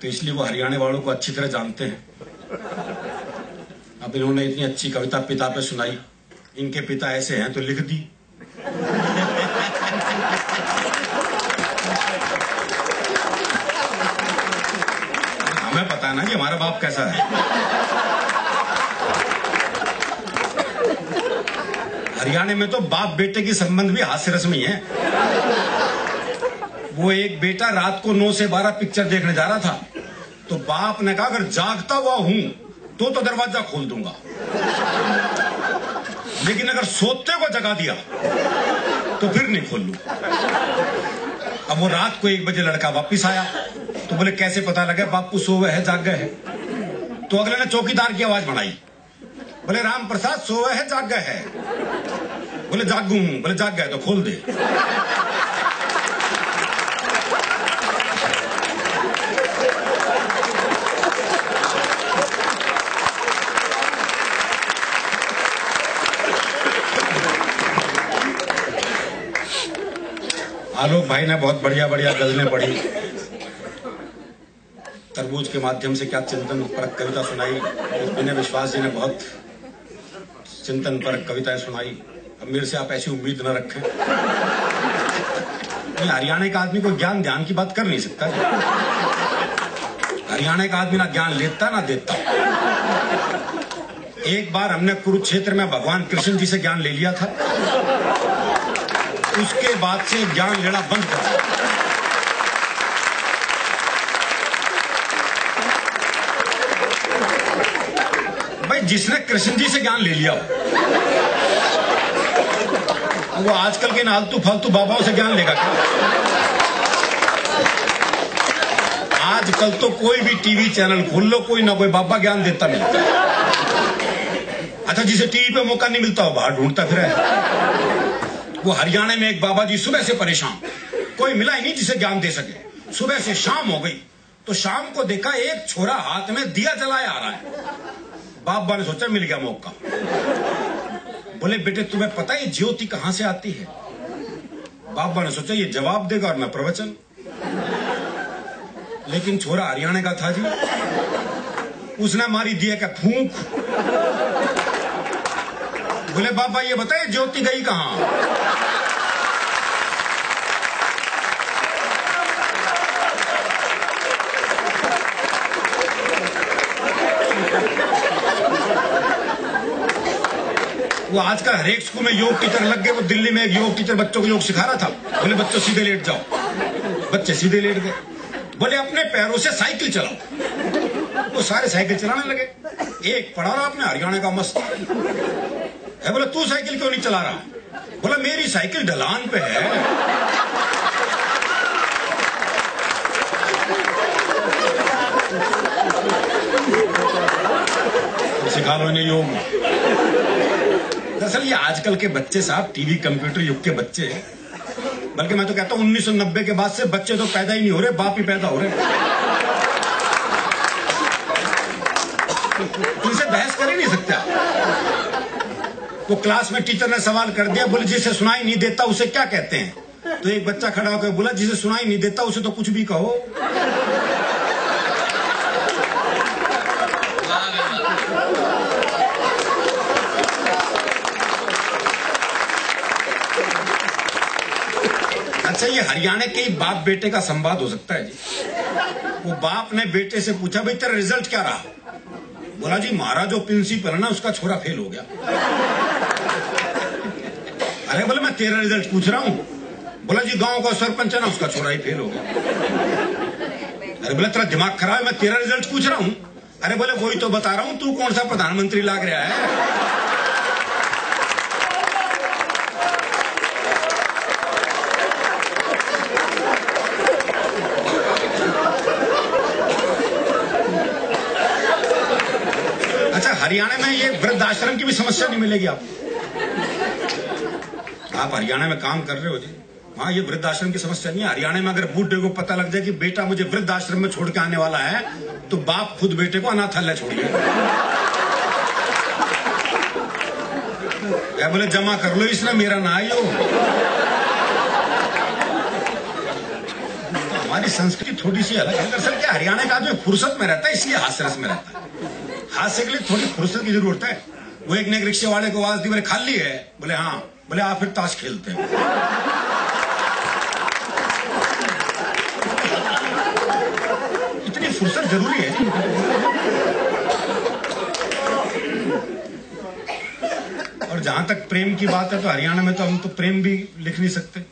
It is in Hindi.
तो इसलिए वो हरियाणा वालों को अच्छी तरह जानते हैं। अब इन्होंने इतनी अच्छी कविता पिता पे सुनाई, इनके पिता ऐसे हैं तो लिख दी। हमें पता है ना कि हमारा बाप कैसा है। हरियाणा में तो बाप बेटे की संबंध भी हास्य रस में ही है। वो एक बेटा रात को 9 से 12 पिक्चर देखने जा रहा था, तो बाप ने कहा अगर जागता हुआ हूं तो दरवाजा खोल दूंगा, लेकिन अगर सोते को जगा दिया तो फिर नहीं खोल लूं। अब वो रात को 1 बजे लड़का वापिस आया, तो बोले कैसे पता लगे बापू सोवे है जाग गए है? तो अगले ने चौकीदार की आवाज बढ़ाई, बोले राम प्रसाद सोवे है जाग गए है? बोले जागू हूं। बोले जाग गए तो खोल दे। आलोक भाई ने बहुत बढ़िया बढ़िया गजलें पढ़ी, तरबूज के माध्यम से क्या चिंतन परक कविता सुनाई। विनय विश्वास जी ने बहुत चिंतन परक कविताएं सुनाई। अब मेरे से आप ऐसी उम्मीद न रखें। हरियाणा का आदमी कोई ज्ञान ध्यान की बात कर नहीं सकता। हरियाणा का आदमी ना ज्ञान लेता ना देता। एक बार हमने कुरुक्षेत्र में भगवान कृष्ण जी से ज्ञान ले लिया था, उसके बाद से ज्ञान लेना बंद कर दिया। भाई जिसने कृष्ण जी से ज्ञान ले लिया वो आजकल के नालतू फालतू बाबाओं से ज्ञान लेगा क्या? आजकल तो कोई भी टीवी चैनल खोल लो, कोई ना कोई बाबा ज्ञान देता मिलता है। अच्छा, जिसे टीवी पे मौका नहीं मिलता हो बाहर ढूंढता फिर है। वो हरियाणा में एक बाबा जी सुबह से परेशान, कोई मिला ही नहीं जिसे ज्ञान दे सके। सुबह से शाम हो गई तो शाम को देखा एक छोरा हाथ में दिया जलाया आ रहा है। बाबा ने सोचा मिल गया मौका। बोले बेटे तुम्हें पता है ये ज्योति कहां से आती है? बाबा ने सोचा ये जवाब देगा और मैं प्रवचन। लेकिन छोरा हरियाणा का था जी, उसने मारी दिया का फूंक। बोले बाबा ये बताइए ज्योति गई कहां? वो आजकल हर एक स्कूल में योग टीचर लग गए। वो दिल्ली में एक योग टीचर बच्चों को योग सिखा रहा था। बोले बच्चों सीधे लेट जाओ। बच्चे सीधे लेट गए। बोले अपने पैरों से साइकिल चलाओ। वो सारे साइकिल चलाने लगे। एक पढ़ा रहा अपने हरियाणा का मस्त है। बोले तू साइकिल क्यों नहीं चला रहा? बोला मेरी साइकिल ढलान पे है। सिखा लो इन्हें योग। दरअसल ये आजकल के बच्चे साहब टीवी कंप्यूटर युग के बच्चे हैं। बल्कि मैं तो कहता हूं 1990 के बाद से बच्चे तो पैदा ही नहीं हो रहे, बाप ही पैदा हो रहे। इनसे बहस कर ही नहीं सकते। वो क्लास में टीचर ने सवाल कर दिया, बोले जिसे सुनाई नहीं देता उसे क्या कहते हैं? तो एक बच्चा खड़ा होकर बोला जिसे सुनाई नहीं देता उसे तो कुछ भी कहो। अच्छा, ये हरियाणा के बाप बेटे का संवाद हो सकता है जी। वो बाप ने बेटे से पूछा भाई तेरा रिजल्ट क्या रहा? बोला जी हमारा जो प्रिंसिपल है ना उसका छोरा फेल हो गया। अरे बोले मैं तेरा रिजल्ट पूछ रहा हूं। बोला जी गांव का सरपंच है ना उसका छोरा ही फेल हो गया। अरे बोले तेरा दिमाग खराब है, मैं तेरा रिजल्ट पूछ रहा हूं। अरे बोले वही तो बता रहा हूं, तू कौन सा प्रधानमंत्री लाग रहा है? हरियाणा में ये वृद्ध आश्रम की भी समस्या नहीं मिलेगी आपको। आप हरियाणा में काम कर रहे हो जी, हाँ ये वृद्ध आश्रम की समस्या नहीं है। हरियाणा में अगर बूढ़े को पता लग जाए कि बेटा मुझे वृद्ध आश्रम में छोड़ के आने वाला है, तो बाप खुद बेटे को अनाथालय छोड़िए। क्या बोले जमा कर लो इसने मेरा ना आयो। हमारी संस्कृति थोड़ी सी अलग है। दरअसल क्या हरियाणा का आदमी फुर्सत में रहता है, इसलिए हास्य रस में रहता है। हास्य के लिए थोड़ी फुर्सत की जरूरत है। वो एक ने रिक्शे वाले को आवाज दी, बोले खाली है? बोले हाँ। बोले आप फिर ताश खेलते हैं। इतनी फुर्सत जरूरी है। और जहां तक प्रेम की बात है तो हरियाणा में तो हम तो प्रेम भी लिख नहीं सकते।